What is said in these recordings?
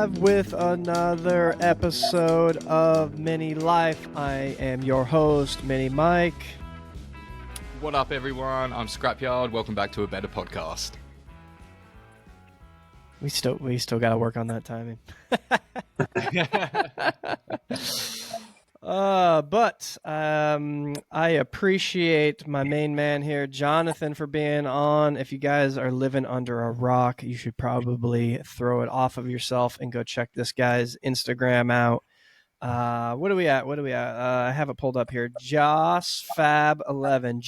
live with another episode of Mini Life. I am your host, Mini Mike. What up, everyone? I'm Scrapyard. Welcome back to a better podcast. We still got to work on that timing. But I appreciate my main man here, Jonathan, for being on. If you guys are living under a rock, you should probably throw it off of yourself and go check this guy's Instagram out. What are we at? I have it pulled up here. josfab11,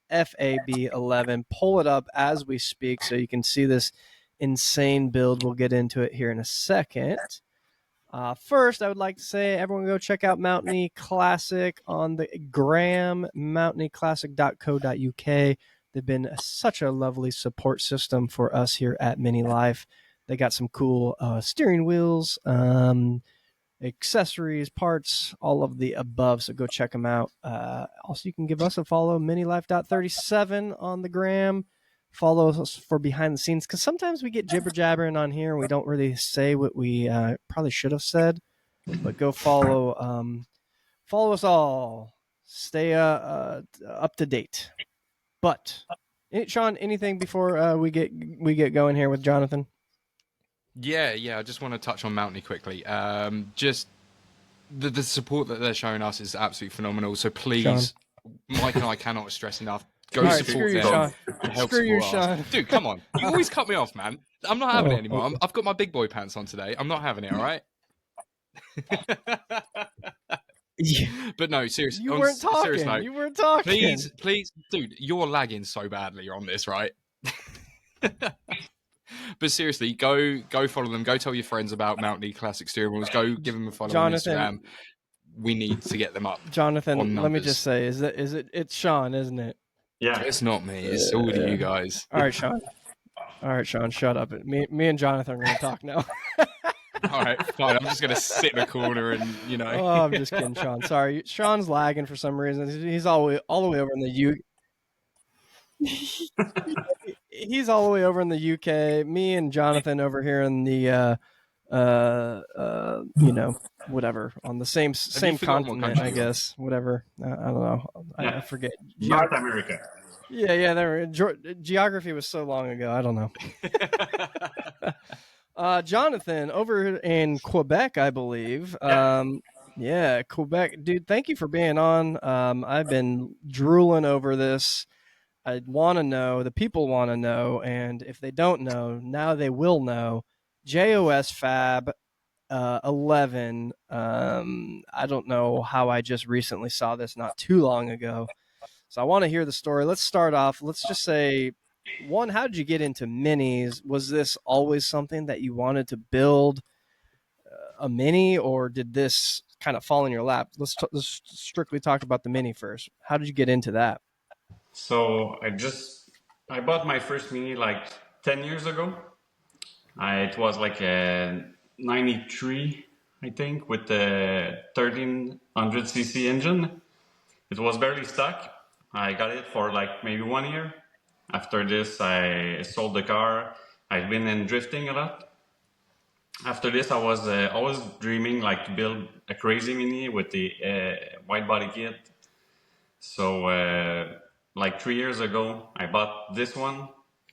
josfab11. Pull it up as we speak so you can see this insane build. We'll get into it here in a second. First, I would like to say everyone go check out Mountain Classic on the gram, mountaineclassic.co.uk. They've been such a lovely support system for us here at Mini Life. They got some cool steering wheels, accessories, parts, all of the above. So go check them out. Also, you can give us a follow, minilife.37 on the gram. Follow us for behind the scenes, because sometimes we get jibber jabbering on here and we don't really say what we probably should have said. But go follow us all. Stay up to date. But Sean, anything before we get going here with Jonathan? Yeah. I just want to touch on Mountain quickly. Just the support that they're showing us is absolutely phenomenal. So please, Sean. Mike and I cannot stress enough. Go All right, support screw you, them. Sean. Help Screw you, support us. Sean. Dude, come on. You always cut me off, man. I'm not having it anymore. Okay. I've got my big boy pants on today. I'm not having it, all right? But no, seriously. You weren't talking. Serious note, you weren't talking. Please, dude, you're lagging so badly on this, right? But seriously, go follow them. Go tell your friends about Mountain Classic steering wheels. Go give them a follow Jonathan, on Instagram. We need to get them up. Jonathan, let me just say, it's Sean, isn't it? Yeah. It's not me. It's all you guys. All right, Sean, shut up. Me and Jonathan are going to talk now. All right, fine. I'm just going to sit in a corner and, Oh, I'm just kidding, Sean. Sorry. Sean's lagging for some reason. He's all the way over in the He's all the way over in the UK. Me and Jonathan over here in the whatever, on the same continent, I guess. Whatever. I don't know. I forget. North America. Yeah. Geography was so long ago. I don't know. Jonathan, over in Quebec, I believe. Yeah, Quebec. Dude, thank you for being on. I've been drooling over this. I want to know, the people want to know, and if they don't know, now they will know. josfab 11. I don't know how I just recently saw this not too long ago. So I want to hear the story. Let's start off. Let's just say, one, how did you get into minis? Was this always something that you wanted to build a mini, or did this kind of fall in your lap? Let's strictly talk about the mini first. How did you get into that? So I bought my first Mini like 10 years ago. It was like a 93, I think, with the 1300cc engine. It was barely stuck. I got it for like maybe 1 year. After this, I sold the car. I've been in drifting a lot. After this, I was always dreaming like to build a crazy Mini with the wide body kit. So like 3 years ago, I bought this one.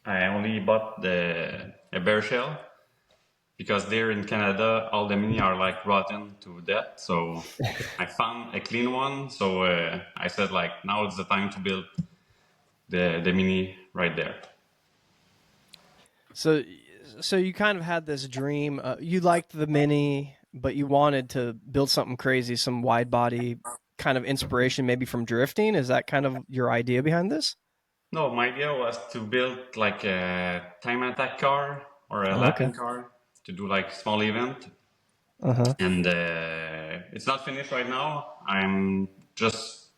I only bought a bare shell because there in Canada, all the Mini are like rotten to death. So I found a clean one. So I said like, now it's the time to build the Mini right there. So you kind of had this dream. You liked the Mini, but you wanted to build something crazy, some wide body kind of inspiration, maybe from drifting. Is that kind of your idea behind this? No, my idea was to build like a time attack car or a Latin car to do like small event. And it's not finished right now. I'm just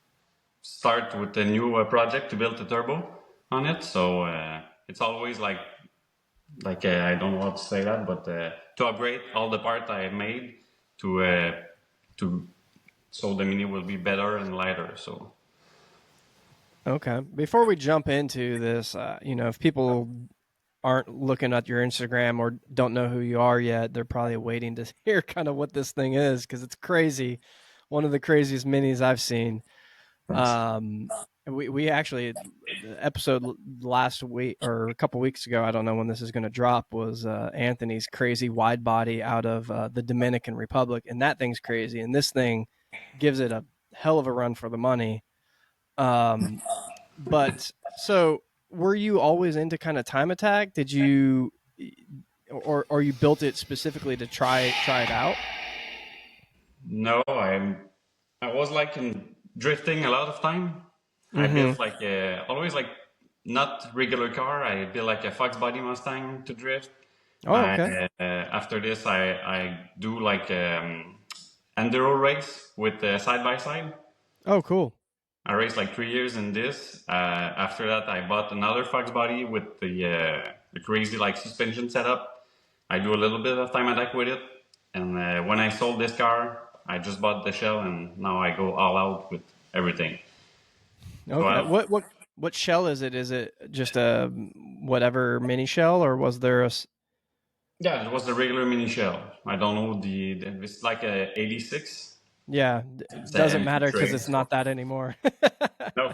start with a new project to build a turbo on it. So it's always like I don't know how to say that, but to upgrade all the parts I made to so the Mini will be better and lighter. So okay, before we jump into this, if people aren't looking at your Instagram or don't know who you are yet, they're probably waiting to hear kind of what this thing is because it's crazy. One of the craziest minis I've seen. Um, we actually the episode last week or a couple weeks ago. I don't know when this is going to drop. Was Anthony's crazy wide body out of the Dominican Republic, and that thing's crazy. And this thing gives it a hell of a run for the money. Um, but so were you always into kind of time attack? Did you, or you built it specifically to try it out? No, I was like in drifting a lot of time. I Mm-hmm. built like always like not regular car. I built like a Fox Body Mustang to drift. Oh, I okay. after this I do like enduro race with side by side. Oh, cool. I raced like 3 years in this. After that, I bought another Fox Body with the crazy like suspension setup. I do a little bit of time attack with it, and when I sold this car, I just bought the shell, and now I go all out with everything. So I Okay. have, What shell is it? Is it just a whatever mini shell, or was there yeah, it was the regular mini shell. I don't know it's like a 86. yeah, It's it a doesn't MP matter because tray. it's not that anymore. No,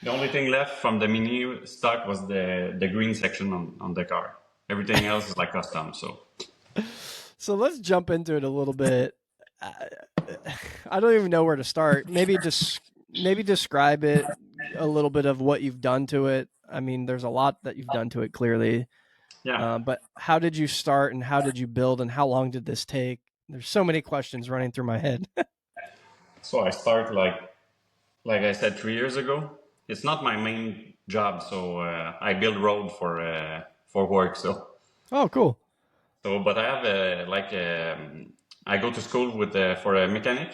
the only thing left from the mini stock was the green section on the car. Everything else is like custom. So. So let's jump into it a little bit. I, I don't even know where to start. Maybe describe it a little bit of what you've done to it. I mean, there's a lot that you've done to it clearly. Yeah. But how did you start and how did you build and how long did this take? There's so many questions running through my head. So I start like I said 3 years ago. It's not my main job, so I build road for work. Oh, cool. But I have I go to school with for a mechanic,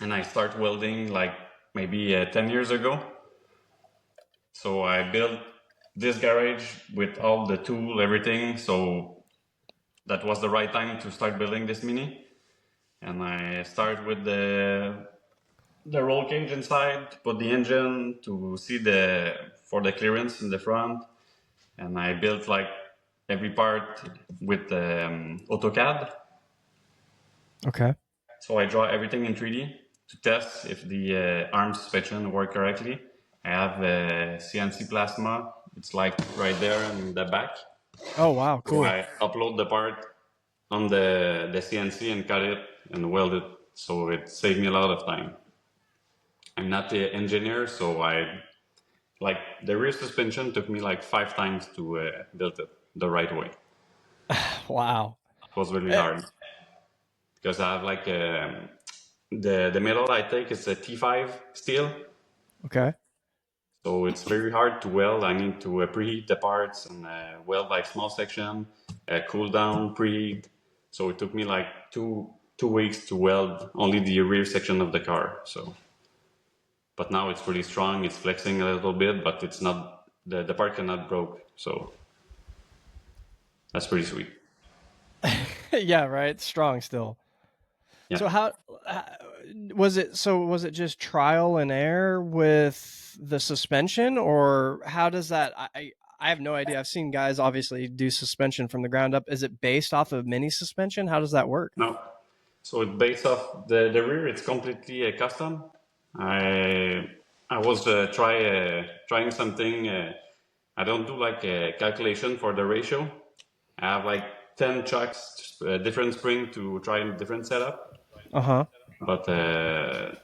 and I start welding like maybe 10 years ago. So I built this garage with all the tool, everything. So that was the right time to start building this mini, and I start with the roll cage inside, to put the engine to see for the clearance in the front, and I built like every part with AutoCAD. Okay. So I draw everything in 3D to test if the arm suspension work correctly. I have a CNC plasma. It's like right there in the back. Oh, wow. So Cool. I upload the part on the CNC and cut it and weld it. So it saved me a lot of time. I'm not the engineer, so I like the rear suspension took me like 5 times to build it the right way. Wow. It was really Eh, hard because I have like the metal I take is a T5 steel, okay. so it's very hard to weld. I need to preheat the parts and weld like small section, cool down, preheat. So it took me like two weeks to weld only the rear section of the car. So, but now it's pretty strong. It's flexing a little bit, but it's not the part cannot broke. So that's pretty sweet. Yeah, right. Strong still. Yeah. So uh, was it? So was it just trial and error with the suspension, or how does that? I have no idea. I've seen guys obviously do suspension from the ground up. Is it based off of mini suspension? How does that work? No. So it's based off the rear. It's completely custom. I I was trying something. I don't do like a calculation for the ratio. I have like 10 chucks, different spring to try a different setup. Uh huh. But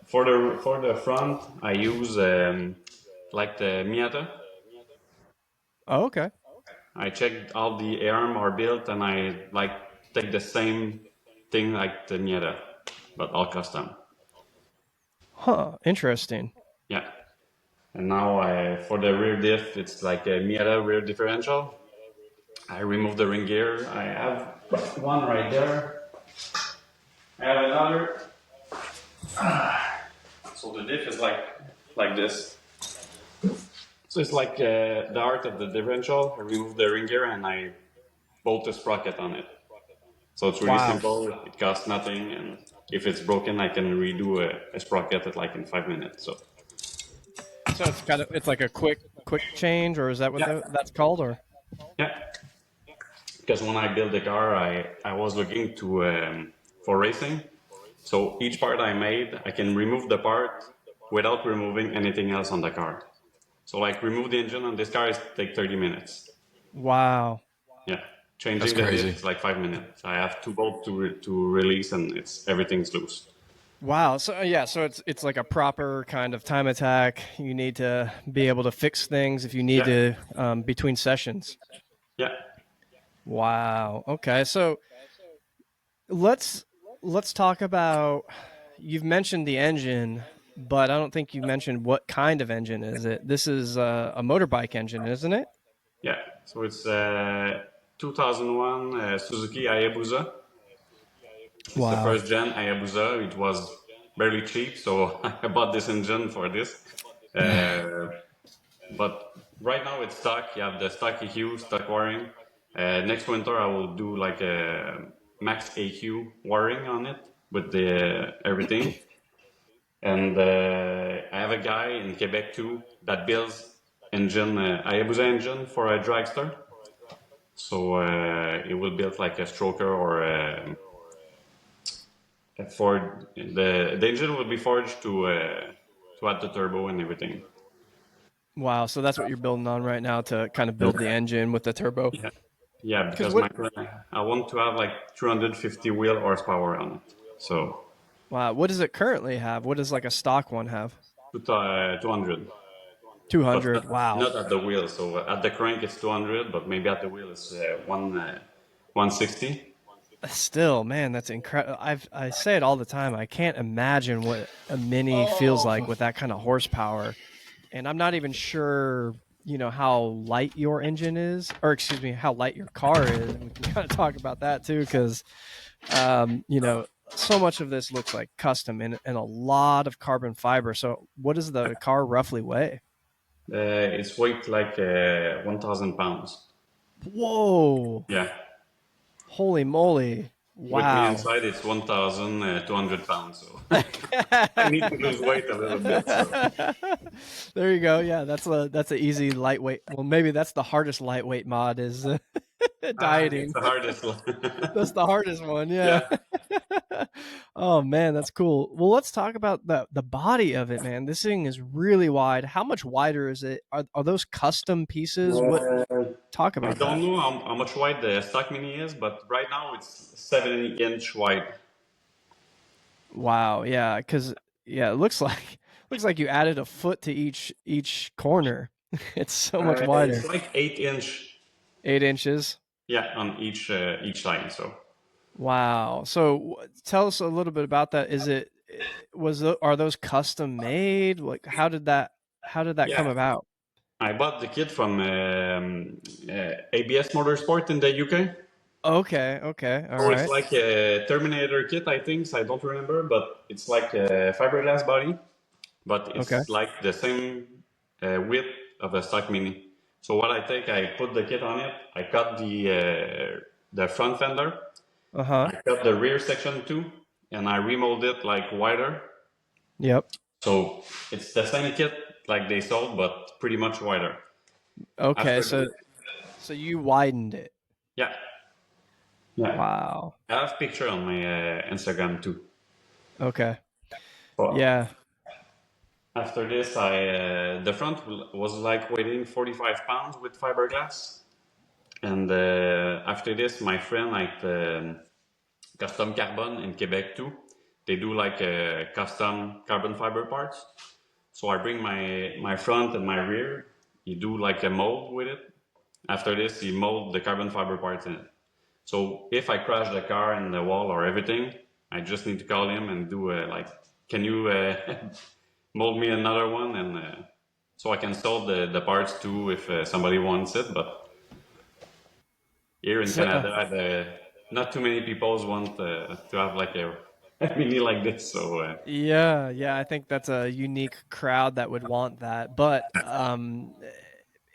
for the front, I use like the Miata. Oh, okay. I checked all the arm are built, and I like take the same thing like the Miata, but all custom. Huh. Interesting. Yeah. And now for the rear diff, it's like a Miata rear differential. I remove the ring gear. I have one right there. I have another. So the diff is like this. So it's like the art of the differential. I remove the ring gear and I bolt a sprocket on it. So it's really Wow. simple. It costs nothing, and if it's broken, I can redo a sprocket at like in 5 minutes. So So it's like a quick change, or is that what Yeah, that's called? Or yeah. Because when I built the car, I was looking to for racing. So each part I made, I can remove the part without removing anything else on the car. So like remove the engine on this car is take 30 minutes. wow, Yeah. That's Changing the disc crazy. is like 5 minutes. I have two bolts to release and it's everything's loose. wow. So yeah, so it's like a proper kind of time attack. You need to be able to fix things if you need Yeah. to between sessions. Yeah. Wow. Okay. So let's let's talk about. You've mentioned the engine, but I don't think you mentioned what kind of engine is it. This is a motorbike engine, isn't it? Yeah. So it's 2001 Suzuki Hayabusa. It's the Wow. first gen Hayabusa. It was barely cheap, so I bought this engine for this. Uh, but right now it's stock. You have the stock EQ, stock wiring. Next winter I will do like a max AQ wiring on it with the everything. And I have a guy in Quebec too that builds engine, Hayabusa engine for a dragster. So it will build like a stroker or a Ford. The engine will be forged to add the turbo and everything. Wow. So that's what you're building on right now to kind of build the engine with the turbo. Yeah, yeah, Because because what? my plan, I want to have like 250 wheel horsepower on it. So Wow. What does it currently have? What does like a stock one have? 200, but 200. Wow. not at the wheel. So at the crank it's 200, but maybe at the wheel it's 160. Still, man, that's incredible. I say it all the time. I can't imagine what a mini feels like with that kind of horsepower. And I'm not even sure, how light your engine is, or excuse me, how light your car is. And we can kind of talk about that too, because so much of this looks like custom and a lot of carbon fiber. So, what does the car roughly weigh? It's weight like 1,000 pounds. Whoa! Yeah, Holy moly! with me Wow. inside it's 1,200 pounds. So I need to lose weight a little bit. So There you go. Yeah, that's a easy lightweight. Well, maybe that's the hardest lightweight mod is it's dieting. the hardest one. That's the hardest one. Yeah. Yeah. Oh man, that's cool. Well, let's talk about the body of it, man. This thing is really wide. How much wider is it? Are those custom pieces? What talk I about don't that? know how much wide the stock mini is, but right now it's 70-inch wide. Wow. Yeah, because yeah, it looks like looks like you added a foot to each corner. It's so much It's wider. like 8 inch, 8 inches. yeah, on each side. So Wow. So tell us a little bit about that. Is it are those custom made? Like how did that come yeah, about? I bought the kit from ABS Motorsport in the UK. Okay, okay. All So it's right. like a Terminator kit, I think. So I don't remember, but it's like a fiberglass body, but Okay. it's like the same width of a stock mini. So what I take, I put the kit on it. I cut the front fender. Uh-huh. I cut the rear section too, and I remolded it like wider. Yep. So it's the same kit like they sold, but pretty much wider. Okay, After, so you widened it. yeah, yeah. Wow. I have picture on my Instagram too. Okay. But Yeah. after this, I the front was like weighing 45 pounds with fiberglass, and after this, my friend like Custom Carbon in Quebec too. They do like custom carbon fiber parts. So I bring my front and my rear. You do like a mold with it. After this, you mold the carbon fiber parts in it. So if I crash the car in the wall or everything, I just need to call him and do like, can you mold me another one? And so I can sell the parts too if somebody wants it. But here in So, Canada, not too many people want to have like a mini like this. So yeah, yeah, I think that's a unique crowd that would want that. But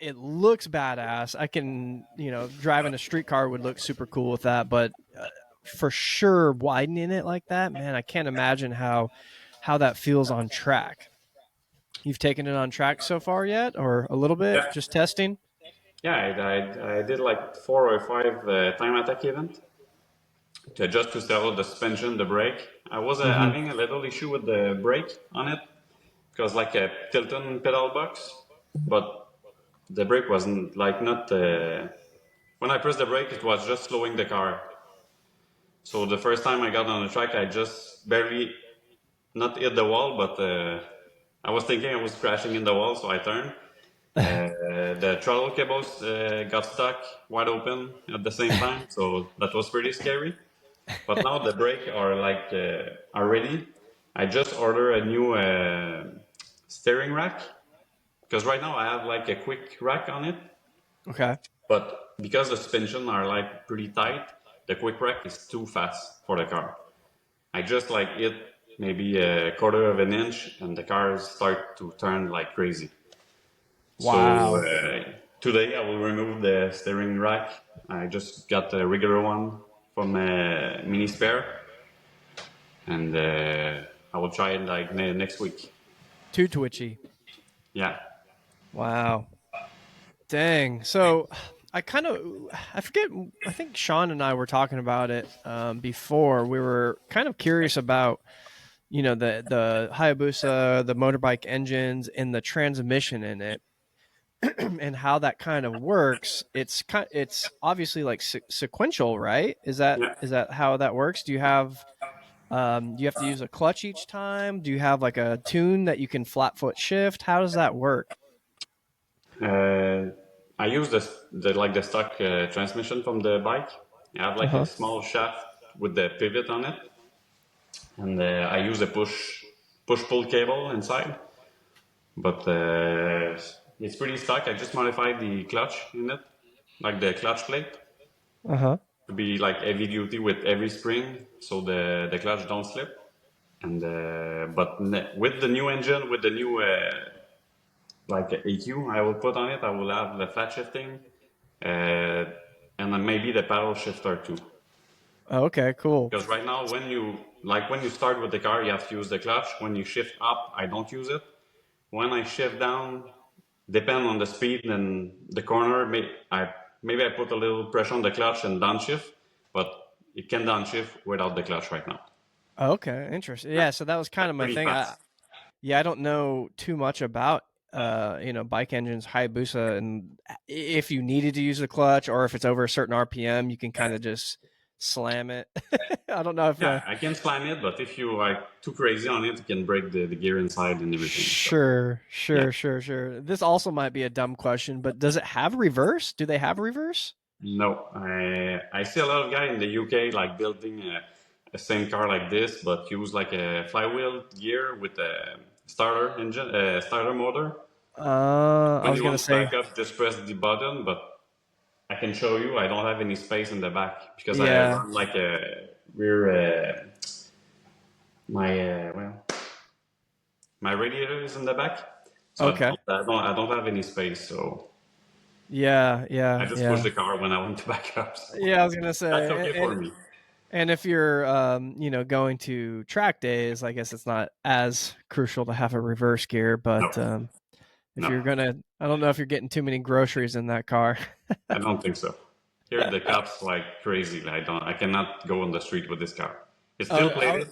it looks badass. I can, driving a street car would look super cool with that, but for sure widening it like that, man, I can't imagine how that feels on track. You've taken it on track so far yet, or a little bit, Yeah, just testing? yeah. I did like 4 or 5 time attack event to just to settle the suspension, the brake. I was Mm-hmm. having a little issue with the brake on it because like a Tilton pedal box, but the brake wasn't like not. When I pressed the brake, it was just slowing the car. So the first time I got on the track, I just barely not hit the wall, but I was thinking I was crashing in the wall, so I turned. The throttle cables got stuck wide open at the same time, so that was pretty scary. But now the brake are like are ready. I just ordered a new steering rack because right now I have like a quick rack on it, Okay. but because the suspension are like pretty tight, the quick rack is too fast for the car. I just like hit maybe a quarter of an inch and the car start to turn like crazy. So Wow. today I will remove the steering rack. I just got a regular one from a mini spare, and I will try it like next week. Too twitchy. Yeah, Wow. Dang. So I forget, I think Sean and I were talking about it before. We were kind of curious about, the Hayabusa, the motorbike engines and the transmission in it. And how that kind of works. It's obviously like sequential, right? Is that yeah. is that how that works? Do you have to use a clutch each time? Do you have like a tune that you can flat foot shift? How does that work? Uh, I use the like the stock transmission from the bike. I have like a Uh-huh. small shaft with the pivot on it, and I use a push pull cable inside. But it's pretty stock. I just modified the clutch in it, like the clutch plate, Uh-huh. to be like heavy duty with every spring, so the clutch don't slip. And but with the new engine, with the new like EQ, I will put on it. I will have the flat shifting, uh, and then maybe the paddle shifter too. Okay, cool. Because right now, when you start with the car, you have to use the clutch. When you shift up, I don't use it. When I shift down, depend on the speed and the corner. Maybe I put a little pressure on the clutch and downshift, but it can downshift without the clutch right now. Okay, interesting. Yeah, Yeah, so that was kind that's of my pretty thing. fast. Yeah, I don't know too much about bike engines, Hayabusa, and if you needed to use the clutch or if it's over a certain RPM, you can kind of just slam it. I don't know if Yeah, I can slam it, but if you are too crazy on it, you can break the gear inside and everything. So Sure, yeah, sure, sure, sure. This also might be a dumb question, but does it have reverse? Do they have reverse? no, I see a lot of guys in the UK like building a same car like this, but use like a flywheel gear with a starter engine, starter motor. I When was you gonna want to say, back up, just press the button. But I can show you. I don't have any space in the back because I yeah, run like a rear. Well, my radiator is in the back, so okay, I don't have any space. So yeah, I yeah, just push yeah, the car when I want to back up. So yeah. I was gonna that's say, okay for me. and if you're, going to track days, I guess it's not as crucial to have a reverse gear. No, But if no, you're gonna, I don't know if you're getting too many groceries in that car. I don't think so. Here the cops like crazy. I cannot go on the street with this car. It's still I, plated.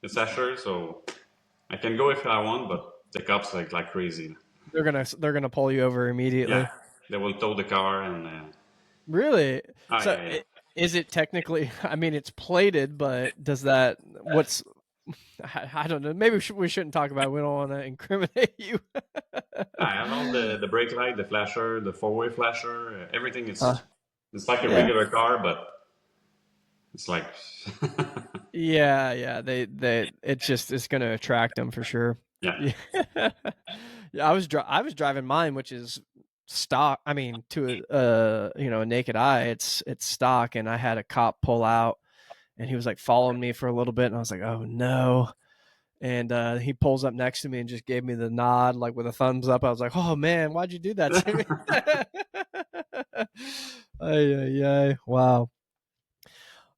It's Asher, so I can go if I want, but the cops like crazy. they're gonna pull you over Yeah, immediately. they will tow the car and. Really? So Yeah, yeah. is it technically? I mean, it's plated, but does that? What's? I don't know. Maybe we shouldn't talk about it. We don't want to incriminate you. I have all the brake light, the flasher, the four-way flasher, everything. Uh, It's like a yeah. regular car, but it's like Yeah, yeah. It's gonna attract them for sure. yeah. Yeah. Yeah, I was driving mine, which is stock. I mean, to a naked eye, it's stock, and I had a cop pull out, and he was like following me for a little bit, and I was like, oh no. And he pulls up next to me and just gave me the nod, like with a thumbs up. I was like, "Oh man, why'd you do that to me?" Ay, ay, ay. Wow,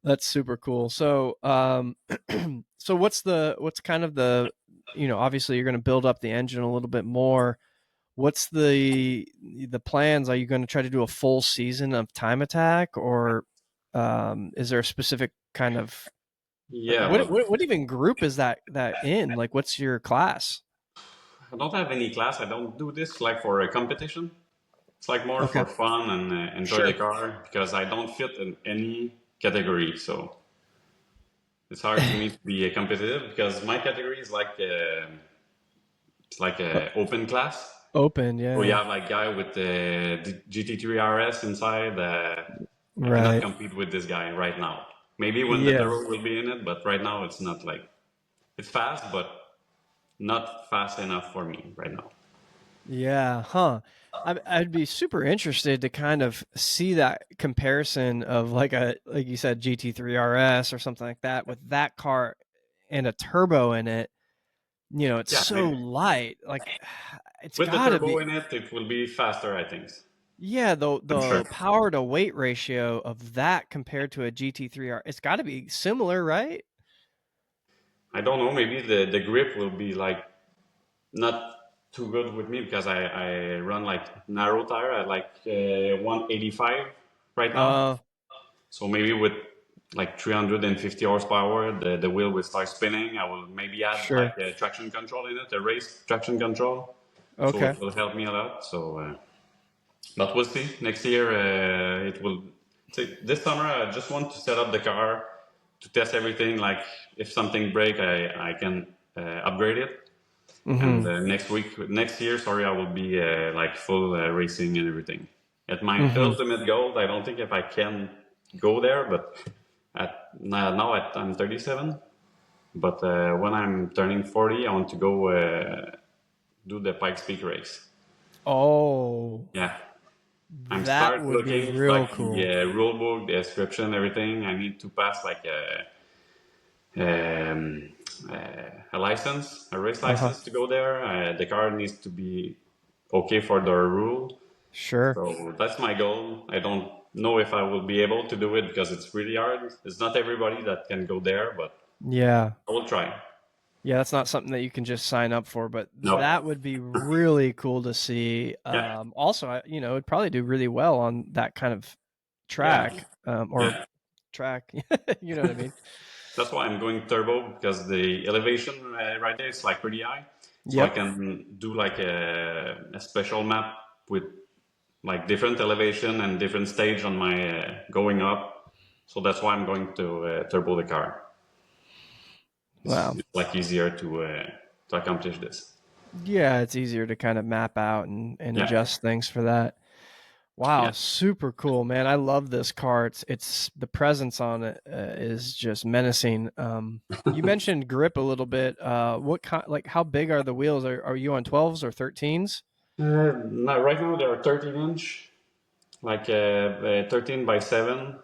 that's super cool. So, so what's kind of the obviously you're going to build up the engine a little bit more. What's the plans? Are you going to try to do a full season of Time Attack, or is there a specific kind of Yeah, what, but what what even group is that in? Like, what's your class? I don't have any class. I don't do this like for a competition. It's like more Okay, for fun and enjoy the sure. car because I don't fit in any category. So it's hard to me to be competitive because my category is like it's like Uh, a open class. Open, So you yeah, have like guy with the GT3 RS inside. I cannot right, compete with this guy right now. Maybe when the yeah, turbo will be in it, but right now it's not like it's fast, but not fast enough for me right now. yeah, huh? I'd be super interested to kind of see that comparison of like you said GT3 RS or something like that with that car and a turbo in it. It's Yeah, so light. Like it's with the got to turbo be. in it, it will be faster. I think. Yeah, the I'm sure. the power to weight ratio of that compared to a GT3R, it's got to be similar, right? I don't know. Maybe the grip will be like not too good with me because I run like narrow tire at like 185 right now. Uh, So maybe with like 350 horsepower, the wheel will start spinning. I will maybe add like sure. a traction control in it, a race traction control. So Okay. it will help me a lot. So, but we'll see. Next year, it will. This summer, I just want to set up the car to test everything. Like if something break, I can upgrade it. And Mhm. next year, sorry, I will be like full racing and everything. At my Mhm. ultimate goal, I don't think if I can go there, but I'm 37. But when I'm turning 40, I want to go do the Pikes Peak race. Oh, Yeah, I'm that start would be looking real like the cool. rule book, the description, everything. I need to pass like um, a license, a race Uh-huh. license to go there. The car needs to be okay for the rule. Sure. So that's my goal. I don't know if I will be able to do it because it's really hard. It's not everybody that can go there, but Yeah. I will try. Yeah, that's not something that you can just sign up for, but No. that would be really cool to see. Yeah. Also, it'd probably do really well on that kind of Yeah. track, or Yeah. track. You know what I mean? That's why I'm going turbo because the elevation right there is like pretty high. So I Yep. can do like a special map with like different elevation and different stage on my going up. So that's why I'm going to turbo the car. Wow. It's like easier to accomplish this. Yeah, it's easier to kind of map out and Yeah. adjust things for that. Wow, Yeah. super cool, man. I love this car. It's the presence on it is just menacing. You mentioned grip a little bit. What kind, like how big are the wheels? Are you on 12s or 13s? Now, right now they are 13-inch, like 13 by 7.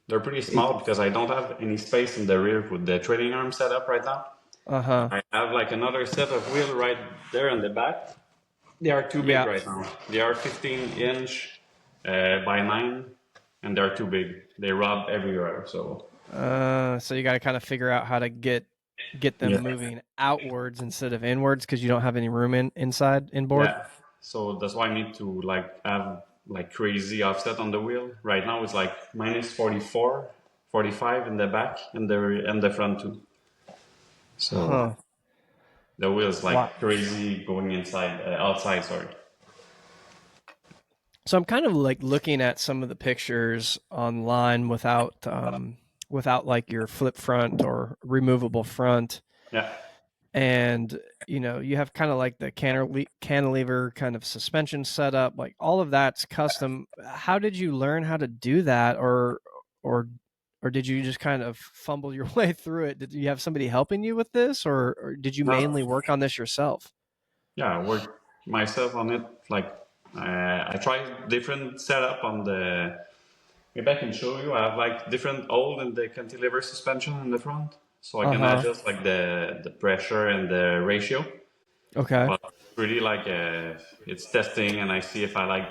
They're pretty small because I don't have any space in the rear with the trailing arm setup right now. Uh-huh. I have like another set of wheel right there in the back. They are too big Yeah. right now. They are 15-inch by 9, and they're too big. They rub everywhere. So So you got to kind of figure out how to get them yeah, moving outwards instead of inwards because you don't have any room inside inboard. yeah. So that's why I need to like have like crazy offset on the wheel. Right now it's like minus 44, 45 in the back and the front too. So Huh. the wheel is Wow. like crazy going outside. Sorry. So I'm kind of like looking at some of the pictures online without like your flip front or removable front, Yeah. and you have kind of like the cantilever kind of suspension setup, like all of that's custom. How did you learn how to do that, or or did you just kind of fumble your way through it? Did you have somebody helping you with this, or did you No. mainly work on this yourself? Yeah, I worked myself on it. Like I tried different setup on the. Maybe I can show you. I have like different hole in the cantilever suspension in the front, so I can Uh-huh. adjust like the pressure and the ratio. Okay. But really like it's testing, and I see if I like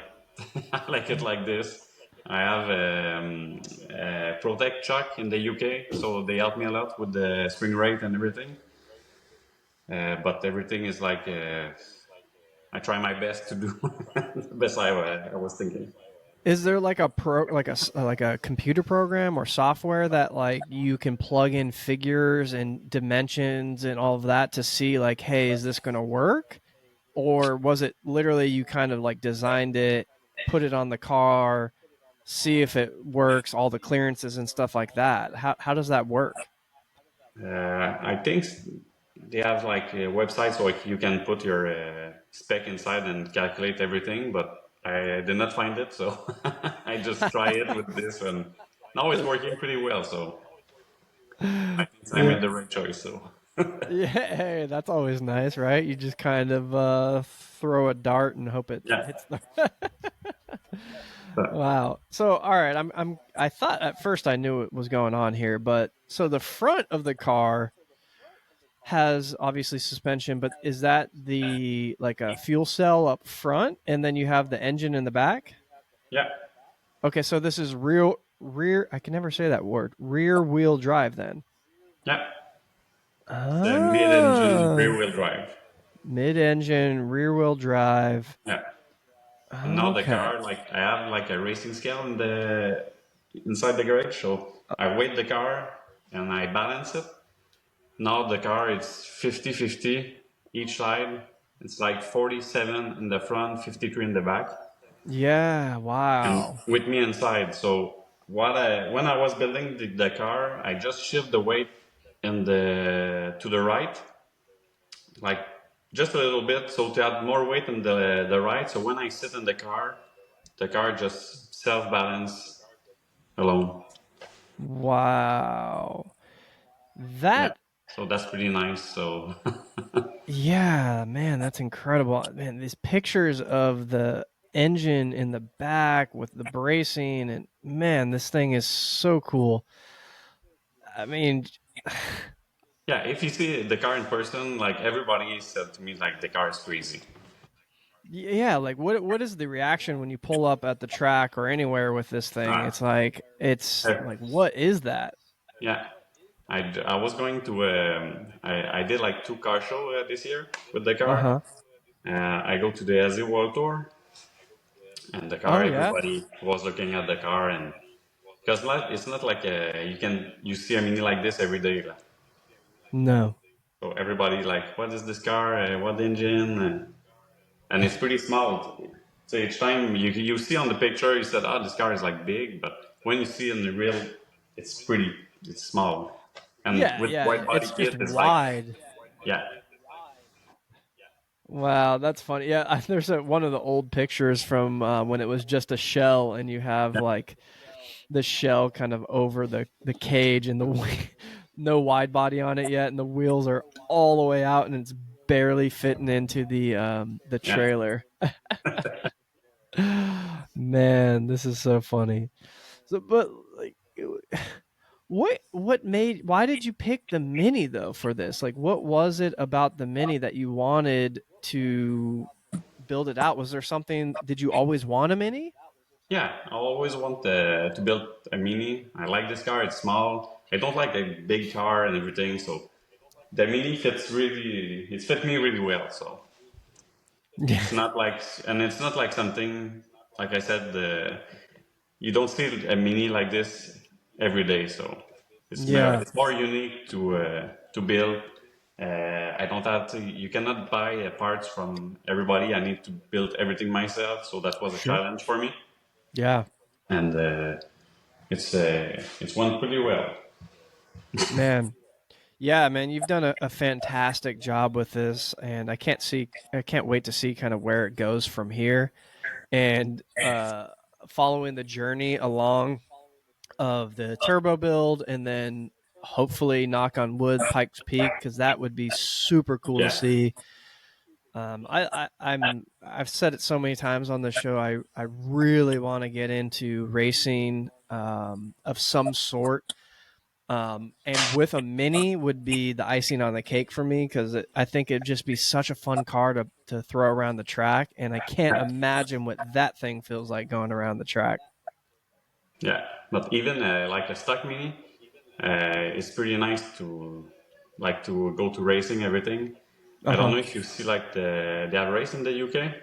I like it like this. I have a Protect chuck in the UK, so they help me a lot with the spring rate and everything. but everything is like I try my best to do the best I was thinking. Is there like a like a computer program or software that like you can plug in figures and dimensions and all of that to see like, hey, is this going to work? Or was it literally you kind of like designed it, put it on the car, see if it works, all the clearances and stuff like that? How does that work? I think they have like a website so like you can put your spec inside and calculate everything, but I did not find it, so I just try it with this, and now it's working pretty well. So I think I Yeah. made the right choice. So Yeah, hey, that's always nice, right? You just kind of throw a dart and hope it yeah, hits the. but, Wow. So, all right, I thought at first I knew what was going on here, but so the front of the car has obviously suspension, but is that the like a fuel cell up front, and then you have the engine in the back? yeah, Okay, so this is rear. I can never say that word. Rear wheel drive, then. yeah. It's a mid-engine Ah, rear-wheel drive. mid-engine rear wheel drive. Yeah, and now the Okay. car, like I have like a racing scale in the inside the garage, so I weight the car and I balance it. Now the car is 50-50 each side. It's like 47 in the front, 53 in the back, Yeah. and Wow. with me inside. So when I was building the car, I just shift the weight in the to the right, like just a little bit, so to add more weight in the right. So when I sit in the car just self balance alone. Wow. Yeah, That so that's pretty nice. So Yeah, man, that's incredible. Man, these pictures of the engine in the back with the bracing and man, this thing is so cool. I mean, yeah, if you see the car in person, like everybody said to me, like the car is crazy. yeah, like what is the reaction when you pull up at the track or anywhere with this thing? Ah, It's eh, like what is that? yeah. I was going to I did like two car show this year with the car. Uh-huh. I go to the Asia World Tour and the car. Oh yeah? Everybody was looking at the car, and because like, it's not like you see a mini like this every day. Like. No. So everybody like, what is this car? What engine? And it's pretty small. So each time you see on the picture, you said, "Oh, this car is like big," but when you see in the real, it's small. And Yeah, with yeah, wide body it's just kit, it's like, wide. yeah, Wow, that's funny. Yeah, there's one of the old pictures from when it was just a shell, and you have yeah, like the shell kind of over the cage, and no wide body on it yet, and the wheels are all the way out, and it's barely fitting into the yeah, trailer. Man, this is so funny. So, but like, why did you pick the Mini though for this? Like, what was it about the Mini that you wanted to build it out? Was there something? Did you always want a Mini? yeah. I always want to build a mini. I like this car. It's small. I don't like a big car and everything. So the mini it fit me really well. So Yeah, it's not like, and it's not like something like I said. You don't see a mini like this every day, so yeah, it's more unique to build. I don't have to. You cannot buy parts from everybody. I need to build everything myself, so that was a sure. challenge for me, Yeah, and it's went pretty well. man. Yeah, man, you've done a fantastic job with this, and I can't wait to see kind of where it goes from here, and following the journey along of the turbo build, and then hopefully, knock on wood, Pikes Peak, because that would be super cool to Yeah, see. I've said it so many times on the show. I really want to get into racing of some sort. And with a mini would be the icing on the cake for me because I think it'd just be such a fun car to throw around the track, and I can't imagine what that thing feels like going around the track. yeah. But even like a stock mini, it's pretty nice to like to go to racing everything. I don't Uh-huh. know if you see like they have a race in the UK.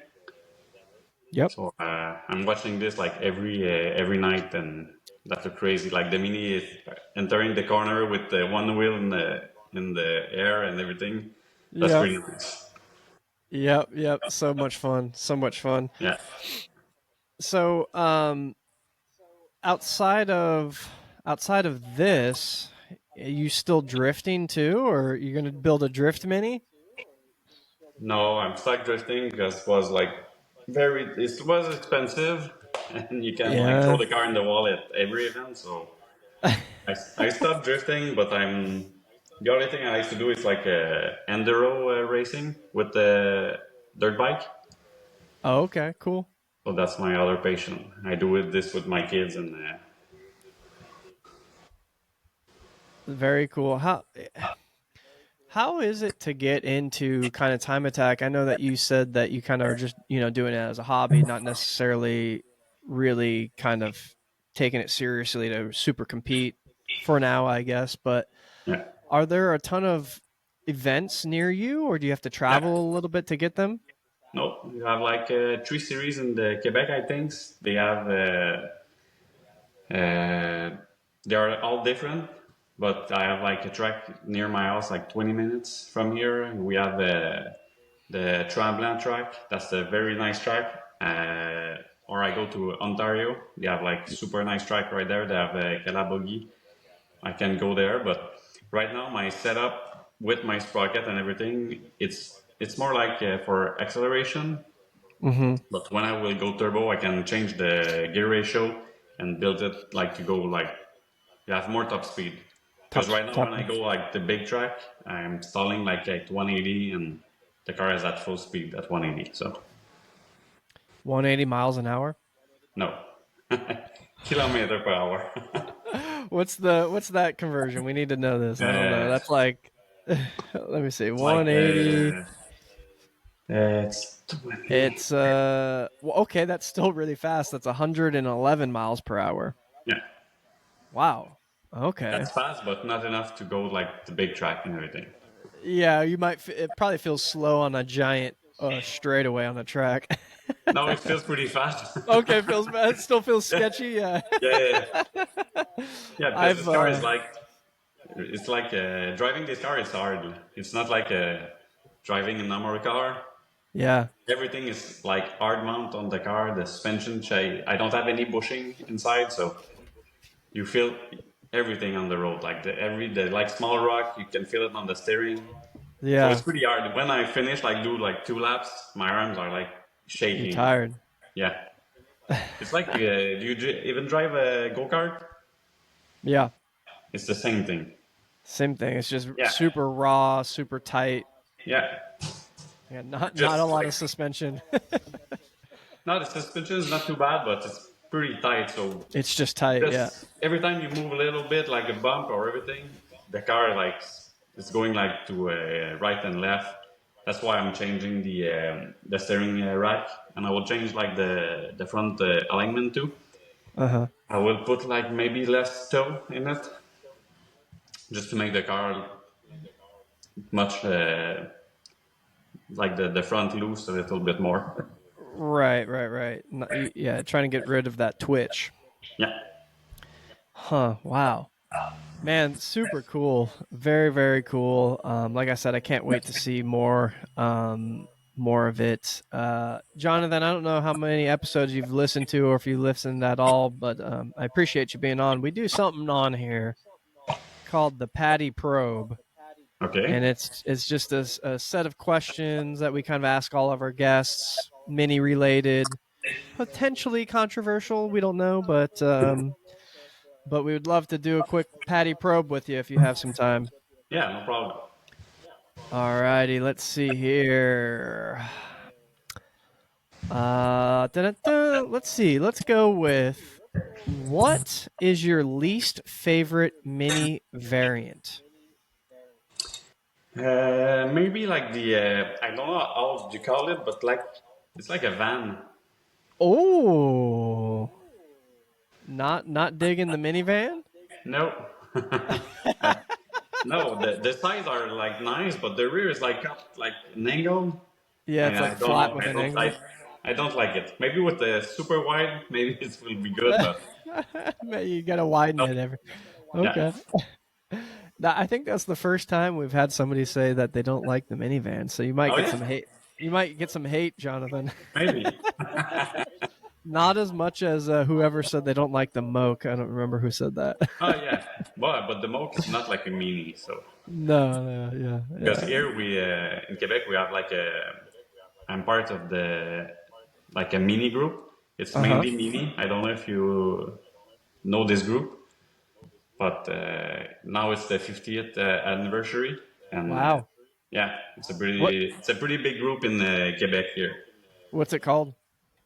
Yep. So I'm watching this like every night, and that's so crazy. Like the mini is entering the corner with the one wheel in the air and everything. That's Yep. pretty nice. Yep. Yep. So much fun. So much fun. Yeah. So, outside of this, are you still drifting too, or are you going to build a drift mini? No, I'm stuck drifting because it was like it was expensive, and you can like throw Yeah. the car in the wall at every event. So I stopped drifting, but the only thing I like to do is like enduro racing with the dirt bike. Oh, okay. Cool. So that's my other passion. I do this with my kids, and Very cool. How is it to get into kind of time attack? I know that you said that you kind of are just, doing it as a hobby, not necessarily really kind of taking it seriously to super compete for now, I guess. But yeah, are there a ton of events near you, or do you have to yeah. travel a little bit to get them? No, you have like three series in the Quebec. I think they have. Uh, they are all different, but I have like a track near my house, like 20 minutes from here. We have the Tremblant track. That's a very nice track. Or I go to Ontario. They have like super nice track right there. They have Calabogie. I can go there, but right now my setup with my sprocket and everything, it's more like for acceleration. Mm-hmm. But when I will go turbo, I can change the gear ratio and build it like to go like you have more top speed. Because Top right now top when I go like the big track, I'm stalling like at 180 and the car is at full speed at 180. So 180 miles an hour. no, kilometer per hour. What's that conversion? We need to know this. I don't know. uh, That's like let me see. it's like 180. it's 20. It's well, okay, that's still really fast. That's 111 miles per hour. Yeah, Wow. Okay. that's fast, but not enough to go like the big track and everything. Yeah, it probably feels slow on a giant straightaway on a track. No, it feels pretty fast. Okay, feels bad. Still feels sketchy. Yeah. Yeah, yeah, yeah. Yeah, because I've this car is like it's like driving this car is hard. It's not like driving a normal car. yeah, Everything is like hard mount on the car. The suspension, I don't have any bushing inside, so you feel everything on the road. Like the like small rock, you can feel it on the steering. So it's yeah. pretty hard. When I finish, like do like 2 laps, my arms are like You're shaking. tired. Yeah, it's like do you even drive a go kart? Yeah. It's the same thing. Same thing. It's just Yeah, super raw, super tight. yeah. Yeah, not a Just lot like of suspension. no, the suspension is not too bad, but it's pretty tight. So It's just tight. Yeah. just every time you move a little bit, like a bump or everything, the car like it's going like to right and left. That's why I'm changing the steering rack, and I will change like the front alignment too. Uh huh. I will put like maybe less toe in it, just to make the car much like the front loose a little bit more. Right. Right. Right. Yeah. Trying to get rid of that twitch. Yeah, Huh. Wow. Man, super cool. Very, very cool. Like I said, I can't wait to see more of it. Jonathan, I don't know how many episodes you've listened to or if you listened at all, but I appreciate you being on. We do something on here called the Patty Probe, and okay. it's just a set of questions that we kind of ask all of our guests, mini related, potentially controversial. We don't know, but we would love to do a quick Patty probe with you if you have some time. Yeah, no problem. All righty, let's see here. Let's see. Let's go with what is your least favorite mini variant? Maybe like I don't know how you call it, but like it's like a van. Oh, not digging the minivan. No, No, the sides are like nice, but the rear is like up like an angle. Yeah, it's I like don't flat know. with an angle. I don't like it. Maybe with the super wide, maybe it will be good, but You gotta widen no. it every. Yeah. Okay. I think that's the first time we've had somebody say that they don't like the minivan. So you might Oh get yeah, some hate. You might get some hate, Jonathan. maybe. Not as much as whoever said they don't like the Moke. I don't remember who said that. Oh yeah, but the Moke is not like a mini, so No, no, yeah, because yeah. here we in Quebec we have like a I'm part of the like a mini group. It's Uh huh. mainly mini. I don't know if you know this group, but now it's the 50th anniversary, and Wow. yeah, What? it's a pretty big group in Quebec here. What's it called?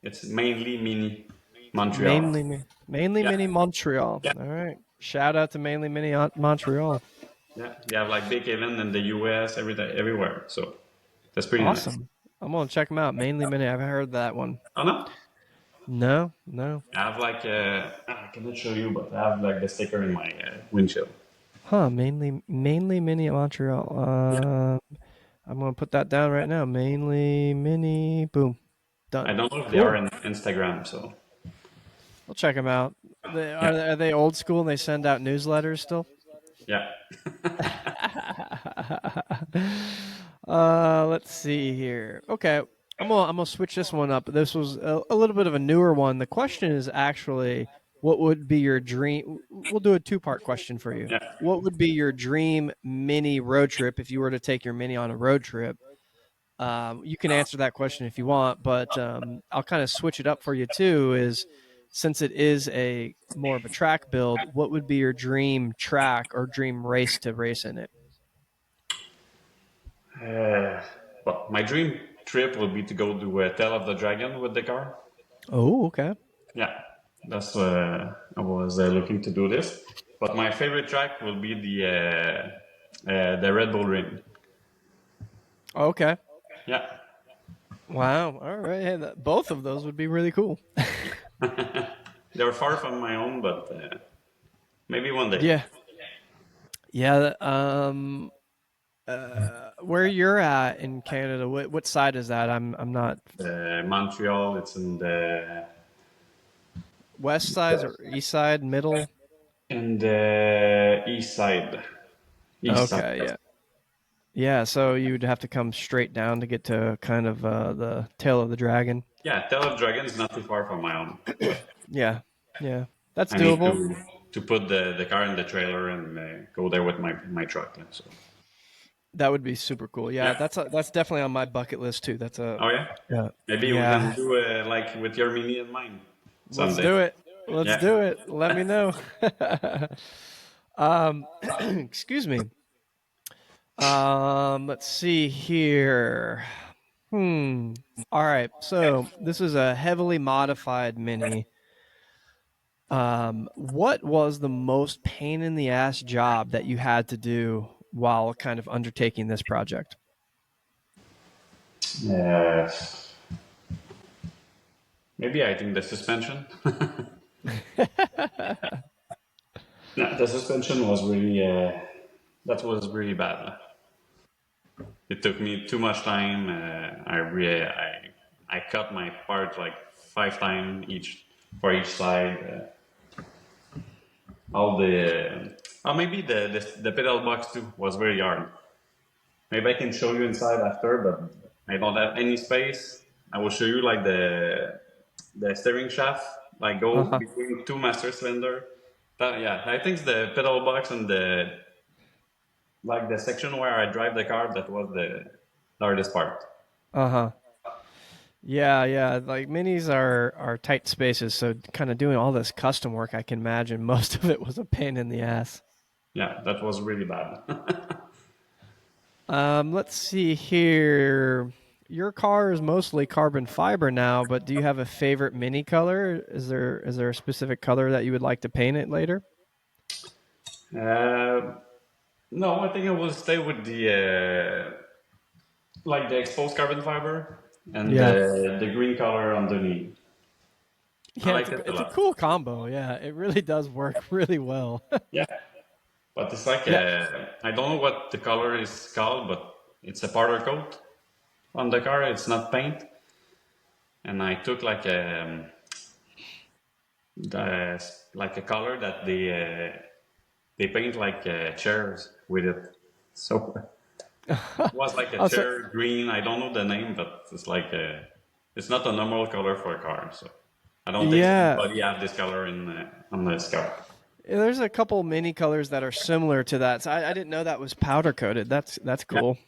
It's mainly mini Montreal. Mainly Yeah, Mini Montreal. yeah, All right. Shout out to Mainly Mini Montreal. yeah. They have like big event in the US, everywhere. So that's pretty nice. Awesome. I'm gonna check them out. Mainly Mini. I've heard that one. Oh no, No, no. I have like I cannot show you, but I have like the sticker in my windshield. Huh? Mainly Mini Montreal. Yeah. I'm gonna put that down right now. Mainly Mini. Boom. I Done. don't know if they are Cool. in Instagram. So I'll check them out. yeah, Are they old school and they send out newsletters still? yeah. Let's see here. Okay, I'm gonna switch this one up. This was a little bit of a newer one. The question is actually, what would be your dream? We'll do a two-part question for you. Yeah. What would be your dream mini road trip if you were to take your mini on a road trip? You can answer that question if you want, but I'll kind of switch it up for you too. Is since it is a more of a track build, what would be your dream track or dream race to race in it? Uh, well, my dream trip would be to go to Tale of the Dragon with the car. Oh, okay. Yeah, that's I was looking to do this. But my favorite track will be the Red Bull Ring. Okay. Yeah, Wow. All right. Hey, both of those would be really cool. they're far from my own, but maybe one day. Yeah. Yeah. Where you're at in Canada, what side is that? I'm not Montreal, it's in west side or east side, middle. the east side. East side. Okay. Yeah. Yeah. So you'd have to come straight down to get to kind of the tail of the dragon. Yeah, Tale of Dragon is not too far from my own. Yeah. Yeah. That's I need doable. to put the car in the trailer and go there with my truck. Yeah, so That would be super cool. Yeah. yeah. That's definitely on my bucket list too. That's a Oh yeah. yeah. Maybe we can Yeah. do like with your mini and mine Let's someday. do it. Let's Yeah. do it. Let me know. Excuse me. Let's see here. All right. So this is a heavily modified mini. What was the most pain in the ass job that you had to do while kind of undertaking this project? Uh, maybe I think the suspension. No, the suspension was really that was really bad. It took me too much time. I cut my part like 5 times each for each side. All the maybe the pedal box too was very hard. Maybe I can show you inside after, but I don't have any space. I will show you like the steering shaft, like go Uh-huh. between two master cylinder. Yeah, I think it's the pedal box and the like the section where I drive the car that was the hardest part. Uh-huh. Yeah, yeah. Like minis are tight spaces, so kind of doing all this custom work, I can imagine most of it was a pain in the ass. Yeah, that was really bad. Let's see here. Your car is mostly carbon fiber now, but do you have a favorite mini color? Is there a specific color that you would like to paint it later? uh, no, I think I will stay with the like the exposed carbon fiber and Yeah. the green color underneath. I Yeah, like it a it's a lot. cool combo. Yeah, it really does work really well. Yeah. but it's like Yeah. I don't know what the color is called, but it's a powder coat on the car. It's not paint. And I took like a color that they paint like chairs with it. So it was like a Oh, so chair green. I don't know the name, but it's like it's not a normal color for a car. So I don't think yeah, anybody have this color on this car. there's a couple mini colors that are similar to that. So I didn't know that was powder coated. That's Yeah, cool.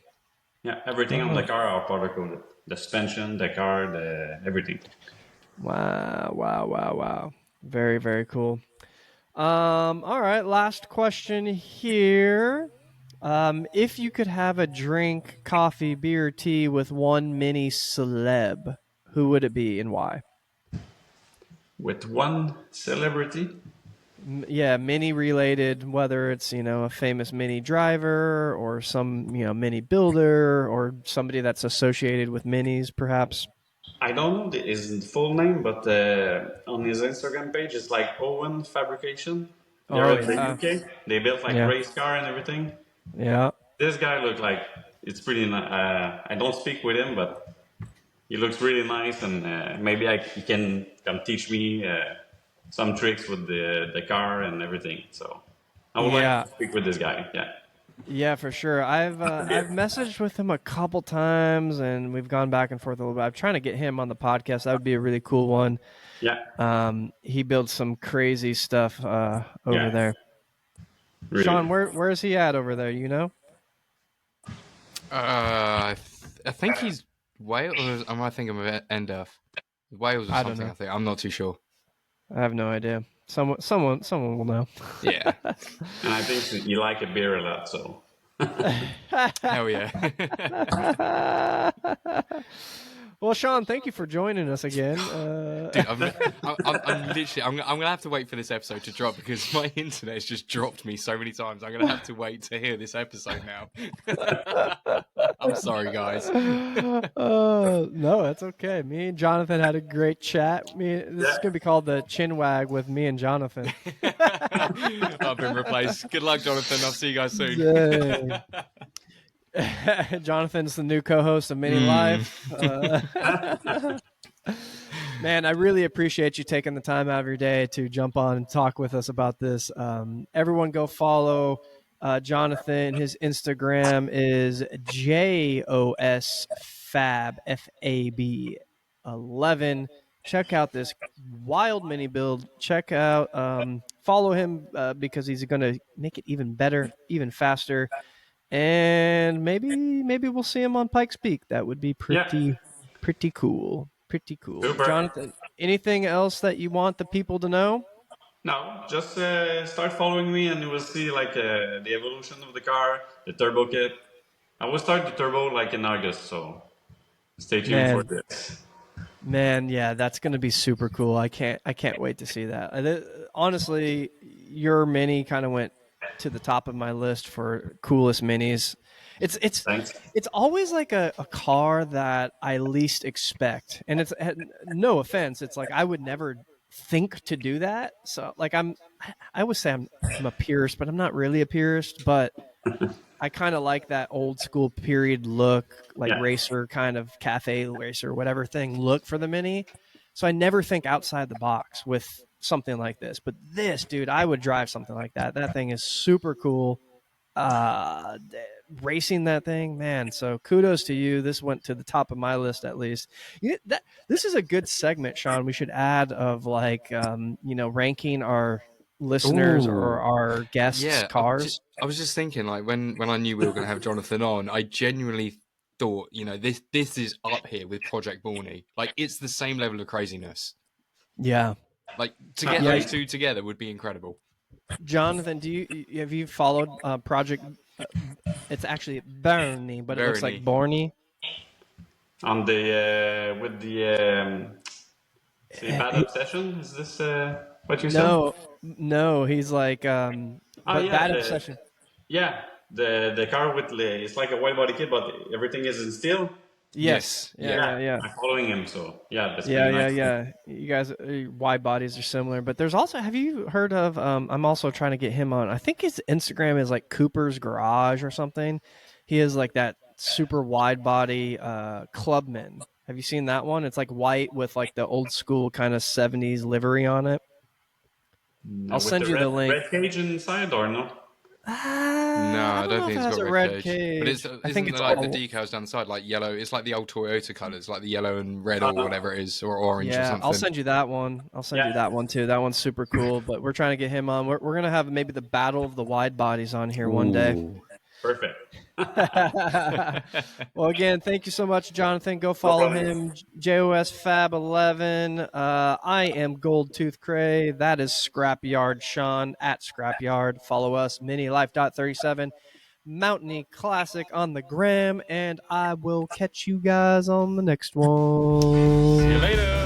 yeah. Everything on the Oh, car are powder coated. The suspension, the car, the everything. wow, wow, wow, wow. Very, very cool. All right, last question here. If you could have a drink, coffee, beer, tea with one mini celeb, who would it be and why? With one celebrity, Yeah, mini related, whether it's, a famous mini driver or some, mini builder or somebody that's associated with minis, perhaps. I don't know his full name, but on his Instagram page, it's like Owen Fabrication. They're Oh, in the yeah. UK. They built like Yeah. race car and everything. Yeah. This guy looked like it's pretty. I don't speak with him, but he looks really nice, and maybe he can come teach me some tricks with the car and everything. So I would like Yeah. to speak with this guy. Yeah, Yeah, for sure. I've messaged with him a couple times, and we've gone back and forth a little bit. I'm trying to get him on the podcast. That would be a really cool one. yeah, He builds some crazy stuff over yeah. there. Really. Sean, where is he at over there? You know? I think he's Wales, or am I thinking of Endurf? Wales or I don't something. I know. think I'm not too sure. I have no idea. Someone will know. Yeah, And I think he like a beer a lot. So hell yeah. Well, Sean, thank you for joining us again. Dude, I'm literally, I'm gonna have to wait for this episode to drop because my internet's just dropped me so many times. I'm gonna have to wait to hear this episode now. I'm sorry, guys. No, that's okay. Me and Jonathan had a great chat. This is yeah, gonna be called the Chin Wag with me and Jonathan. I've been replaced. Good luck, Jonathan. I'll see you guys soon. Dang. Jonathan's the new co-host of Mini Life. Man, I really appreciate you taking the time out of your day to jump on and talk with us about this. Everyone go follow Jonathan. His Instagram is josfab FAB11. Check out this wild mini build. Check out, follow him because he's going to make it even better, even faster, and maybe we'll see him on Pikes Peak. That would be yeah. pretty cool. Pretty cool. Super. Jonathan, anything else that you want the people to know? No, just start following me, and you will see like the evolution of the car, the turbo kit. I will start the turbo like in August, so stay tuned for Man, this. man, yeah, that's going to be super cool. I can't wait to see that. Honestly, your mini kind of went to the top of my list for coolest minis. It's it's Thanks. it's always like a car that I least expect, and it's no offense. It's like I would never think to do that. So like I always say I'm a purist, but I'm not really a purist. But I kind of like that old school period look, like Yeah, racer kind of cafe racer, whatever thing look for the mini. So I never think outside the box with something like this. But this, dude, I would drive something like that. That thing is super cool. Uh, Racing that thing, man. So kudos to you. This went to the top of my list at least. This is a good segment, Sean. We should add of like ranking our listeners or Ooh, our guests' yeah. cars. I was just thinking, like when I knew we were gonna have Jonathan on, I genuinely thought, this is up here with Project Borny. Like it's the same level of craziness. Yeah. Like to get Yeah, those two together would be incredible. Jonathan, have you followed Project? Uh, it's actually Bernie, but it looks like Verity. Borny. on the with the say Eh, bad he- obsession. Is this what you said? no, no, he's like, Oh but yeah, Bad Obsession. the car with it's like a white body kit, but everything is in steel. Yes. Yeah. Yeah, Yeah. Yeah. I'm following him. So yeah, that's Yeah, pretty yeah, nice. yeah. You guys, wide bodies are similar, but there's also. Have you heard of? I'm also trying to get him on. I think his Instagram is like Cooper's Garage or something. He is like that super wide body clubman. Have you seen that one? It's like white with like the old school kind of '70s livery on it. I'll With send the you the link. red cage inside or not? No, I I don't don't know if think it it's has got a red red cage. But cage. I think isn't it's there like the all. decals down the side like yellow? It's like the old Toyota colours, like the yellow and red or whatever it is, or orange or Yeah, I'll something. send you that one. I'll send Yeah, you that one too. That one's super cool. But we're trying to get him on. We're gonna have maybe the battle of the wide bodies on here one day. Ooh. perfect. Well, again, thank you so much, Jonathan. Go No follow problem. him, josfab11. I am Gold Tooth Cray. That is Scrapyard Sean at Scrapyard. Follow us, minilife.37, Mountainy Classic on the gram, and I will catch you guys on the next See you one. later.